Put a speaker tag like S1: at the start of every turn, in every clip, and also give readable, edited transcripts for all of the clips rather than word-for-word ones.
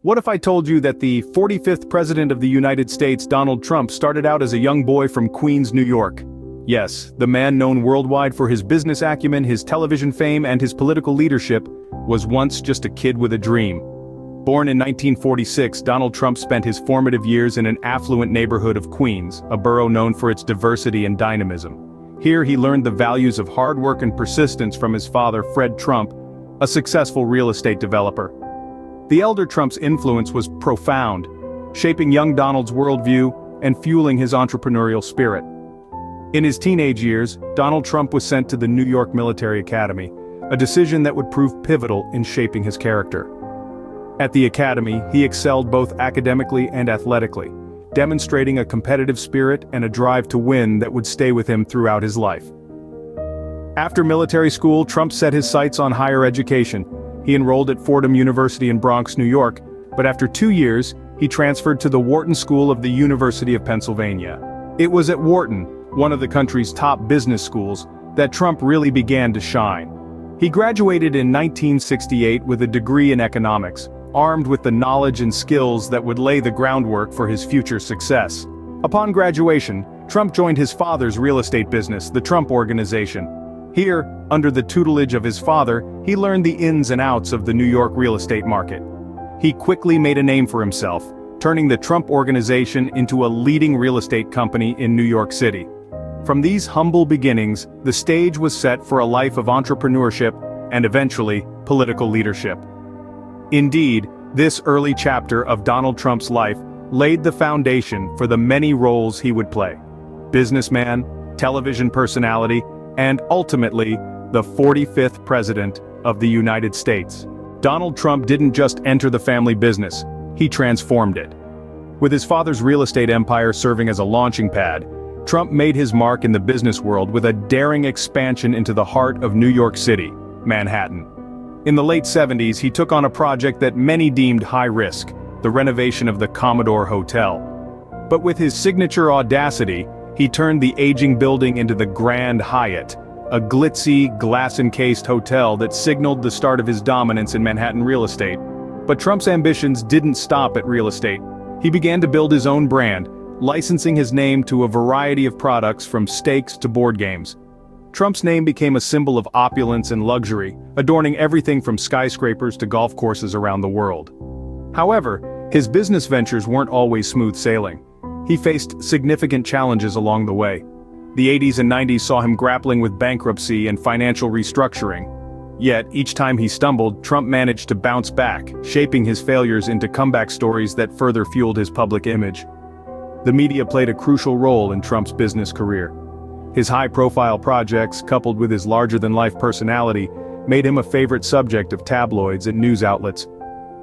S1: What if I told you that the 45th President of the United States, Donald Trump, started out as a young boy from Queens, New York? Yes, the man known worldwide for his business acumen, his television fame, and his political leadership, was once just a kid with a dream. Born in 1946, Donald Trump spent his formative years in an affluent neighborhood of Queens, a borough known for its diversity and dynamism. Here he learned the values of hard work and persistence from his father, Fred Trump, a successful real estate developer. The elder Trump's influence was profound, shaping young Donald's worldview and fueling his entrepreneurial spirit. In his teenage years, Donald Trump was sent to the New York Military Academy, a decision that would prove pivotal in shaping his character. At the academy, he excelled both academically and athletically, demonstrating a competitive spirit and a drive to win that would stay with him throughout his life. After military school, Trump set his sights on higher education. He enrolled at Fordham University in Bronx, New York, but after 2 years, he transferred to the Wharton School of the University of Pennsylvania. It was at Wharton, one of the country's top business schools, that Trump really began to shine. He graduated in 1968 with a degree in economics, armed with the knowledge and skills that would lay the groundwork for his future success. Upon graduation, Trump joined his father's real estate business, the Trump Organization. Here, under the tutelage of his father, he learned the ins and outs of the New York real estate market. He quickly made a name for himself, turning the Trump Organization into a leading real estate company in New York City. From these humble beginnings, the stage was set for a life of entrepreneurship and eventually, political leadership. Indeed, this early chapter of Donald Trump's life laid the foundation for the many roles he would play: businessman, television personality, and ultimately, the 45th President of the United States. Donald Trump didn't just enter the family business, he transformed it. With his father's real estate empire serving as a launching pad, Trump made his mark in the business world with a daring expansion into the heart of New York City, Manhattan. In the late 70s, he took on a project that many deemed high risk, the renovation of the Commodore Hotel. But with his signature audacity, he turned the aging building into the Grand Hyatt, a glitzy, glass-encased hotel that signaled the start of his dominance in Manhattan real estate. But Trump's ambitions didn't stop at real estate. He began to build his own brand, licensing his name to a variety of products from steaks to board games. Trump's name became a symbol of opulence and luxury, adorning everything from skyscrapers to golf courses around the world. However, his business ventures weren't always smooth sailing. He faced significant challenges along the way. The 80s and 90s saw him grappling with bankruptcy and financial restructuring. Yet, each time he stumbled, Trump managed to bounce back, shaping his failures into comeback stories that further fueled his public image. The media played a crucial role in Trump's business career. His high-profile projects, coupled with his larger-than-life personality, made him a favorite subject of tabloids and news outlets.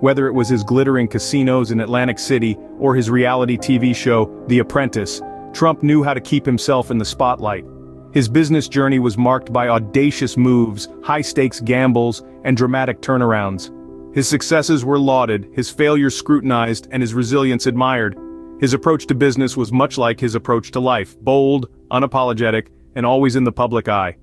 S1: Whether it was his glittering casinos in Atlantic City or his reality TV show, The Apprentice, Trump knew how to keep himself in the spotlight. His business journey was marked by audacious moves, high-stakes gambles, and dramatic turnarounds. His successes were lauded, his failures scrutinized, and his resilience admired. His approach to business was much like his approach to life: bold, unapologetic, and always in the public eye.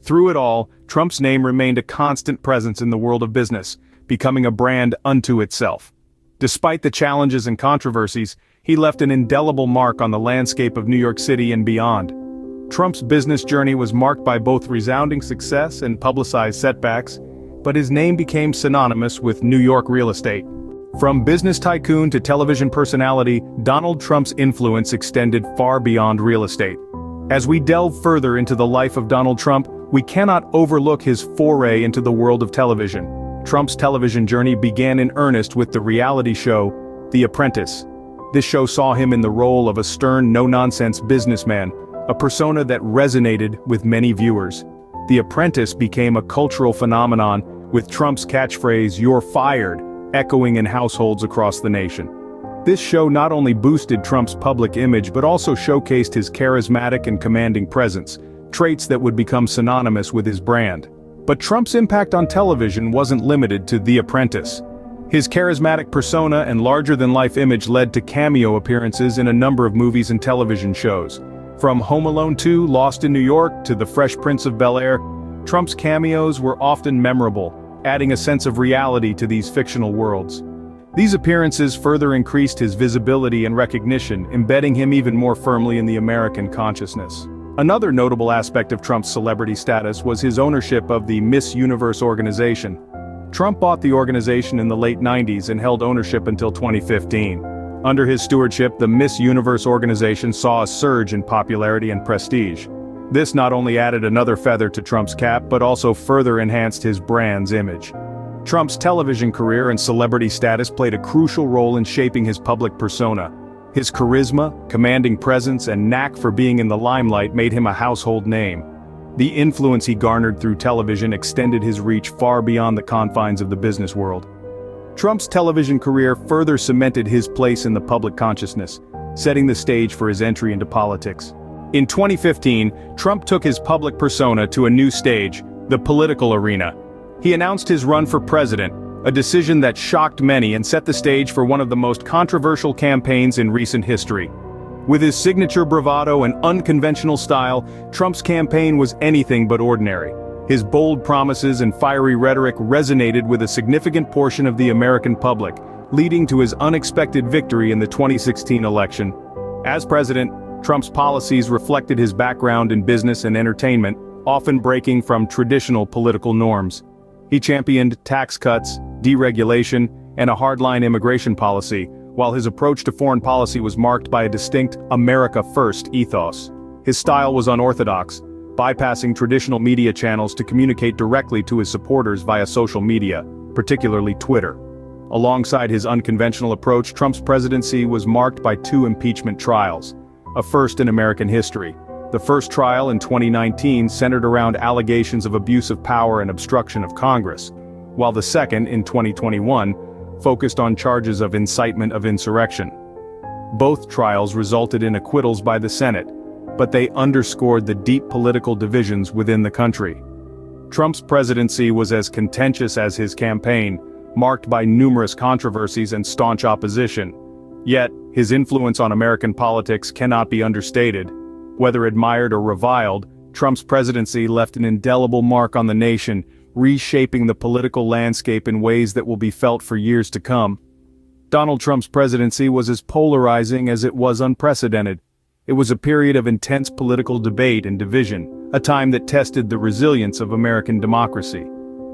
S1: Through it all, Trump's name remained a constant presence in the world of business, becoming a brand unto itself. Despite the challenges and controversies, he left an indelible mark on the landscape of New York City and beyond. Trump's business journey was marked by both resounding success and publicized setbacks, but his name became synonymous with New York real estate. From business tycoon to television personality, Donald Trump's influence extended far beyond real estate. As we delve further into the life of Donald Trump, we cannot overlook his foray into the world of television. Trump's television journey began in earnest with the reality show, The Apprentice. This show saw him in the role of a stern, no-nonsense businessman, a persona that resonated with many viewers. The Apprentice became a cultural phenomenon, with Trump's catchphrase, "You're fired," echoing in households across the nation. This show not only boosted Trump's public image but also showcased his charismatic and commanding presence, traits that would become synonymous with his brand. But Trump's impact on television wasn't limited to The Apprentice. His charismatic persona and larger-than-life image led to cameo appearances in a number of movies and television shows. From Home Alone 2, Lost in New York, to The Fresh Prince of Bel-Air, Trump's cameos were often memorable, adding a sense of reality to these fictional worlds. These appearances further increased his visibility and recognition, embedding him even more firmly in the American consciousness. Another notable aspect of Trump's celebrity status was his ownership of the Miss Universe organization. Trump bought the organization in the late 90s and held ownership until 2015. Under his stewardship, the Miss Universe organization saw a surge in popularity and prestige. This not only added another feather to Trump's cap but also further enhanced his brand's image. Trump's television career and celebrity status played a crucial role in shaping his public persona. His charisma, commanding presence, and knack for being in the limelight made him a household name. The influence he garnered through television extended his reach far beyond the confines of the business world. Trump's television career further cemented his place in the public consciousness, setting the stage for his entry into politics. In 2015, Trump took his public persona to a new stage, the political arena. He announced his run for president, a decision that shocked many and set the stage for one of the most controversial campaigns in recent history. With his signature bravado and unconventional style, Trump's campaign was anything but ordinary. His bold promises and fiery rhetoric resonated with a significant portion of the American public, leading to his unexpected victory in the 2016 election. As president, Trump's policies reflected his background in business and entertainment, often breaking from traditional political norms. He championed tax cuts, deregulation, and a hardline immigration policy, while his approach to foreign policy was marked by a distinct America First ethos. His style was unorthodox, bypassing traditional media channels to communicate directly to his supporters via social media, particularly Twitter. Alongside his unconventional approach, Trump's presidency was marked by 2 impeachment trials, a first in American history. The first trial in 2019 centered around allegations of abuse of power and obstruction of Congress, while the second, in 2021, focused on charges of incitement of insurrection. Both trials resulted in acquittals by the Senate, but they underscored the deep political divisions within the country. Trump's presidency was as contentious as his campaign, marked by numerous controversies and staunch opposition. Yet, his influence on American politics cannot be understated. Whether admired or reviled, Trump's presidency left an indelible mark on the nation, reshaping the political landscape in ways that will be felt for years to come. Donald Trump's presidency was as polarizing as it was unprecedented. It was a period of intense political debate and division, a time that tested the resilience of American democracy.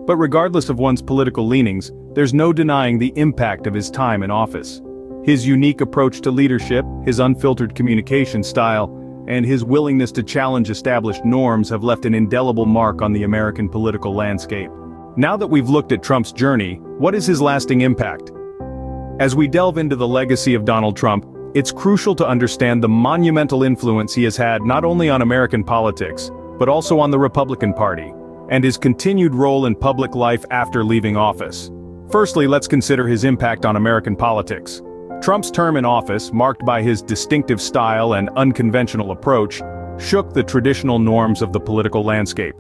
S1: But regardless of one's political leanings, there's no denying the impact of his time in office. His unique approach to leadership, his unfiltered communication style, and his willingness to challenge established norms have left an indelible mark on the American political landscape. Now that we've looked at Trump's journey, what is his lasting impact? As we delve into the legacy of Donald Trump, it's crucial to understand the monumental influence he has had not only on American politics, but also on the Republican Party, and his continued role in public life after leaving office. Firstly, let's consider his impact on American politics. Trump's term in office, marked by his distinctive style and unconventional approach, shook the traditional norms of the political landscape.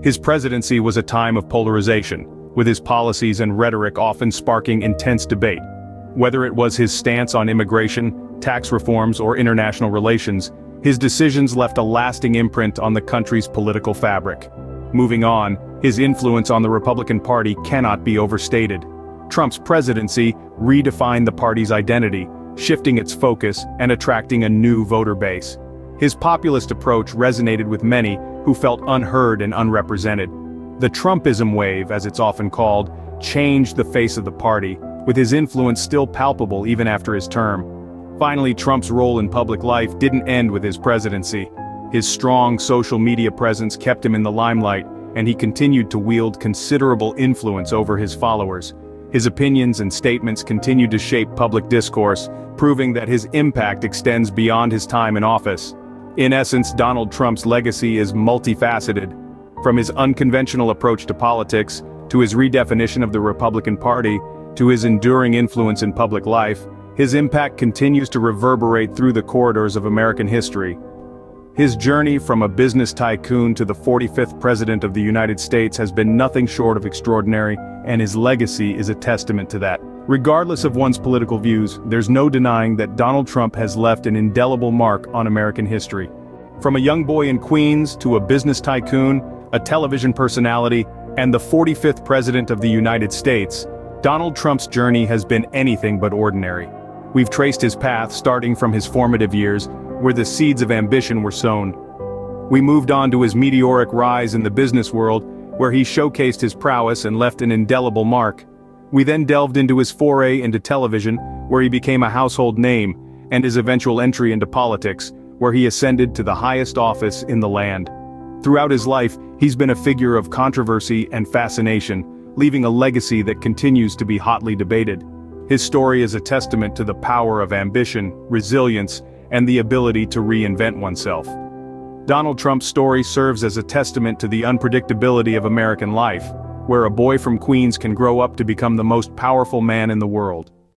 S1: His presidency was a time of polarization, with his policies and rhetoric often sparking intense debate. Whether it was his stance on immigration, tax reforms, or international relations, his decisions left a lasting imprint on the country's political fabric. Moving on, his influence on the Republican Party cannot be overstated. Trump's presidency redefined the party's identity, shifting its focus and attracting a new voter base. His populist approach resonated with many who felt unheard and unrepresented. The Trumpism wave, as it's often called, changed the face of the party, with his influence still palpable even after his term. Finally, Trump's role in public life didn't end with his presidency. His strong social media presence kept him in the limelight, and he continued to wield considerable influence over his followers. His opinions and statements continued to shape public discourse, proving that his impact extends beyond his time in office. In essence, Donald Trump's legacy is multifaceted. From his unconventional approach to politics, to his redefinition of the Republican Party, to his enduring influence in public life, his impact continues to reverberate through the corridors of American history. His journey from a business tycoon to the 45th President of the United States has been nothing short of extraordinary, and his legacy is a testament to that. Regardless of one's political views, there's no denying that Donald Trump has left an indelible mark on American history. From a young boy in Queens to a business tycoon, a television personality, and the 45th President of the United States, Donald Trump's journey has been anything but ordinary. We've traced his path starting from his formative years, where the seeds of ambition were sown. We moved on to his meteoric rise in the business world, where he showcased his prowess and left an indelible mark. We then delved into his foray into television, where he became a household name, and his eventual entry into politics, where he ascended to the highest office in the land. Throughout his life, he's been a figure of controversy and fascination, leaving a legacy that continues to be hotly debated. His story is a testament to the power of ambition, resilience, and the ability to reinvent oneself. Donald Trump's story serves as a testament to the unpredictability of American life, where a boy from Queens can grow up to become the most powerful man in the world.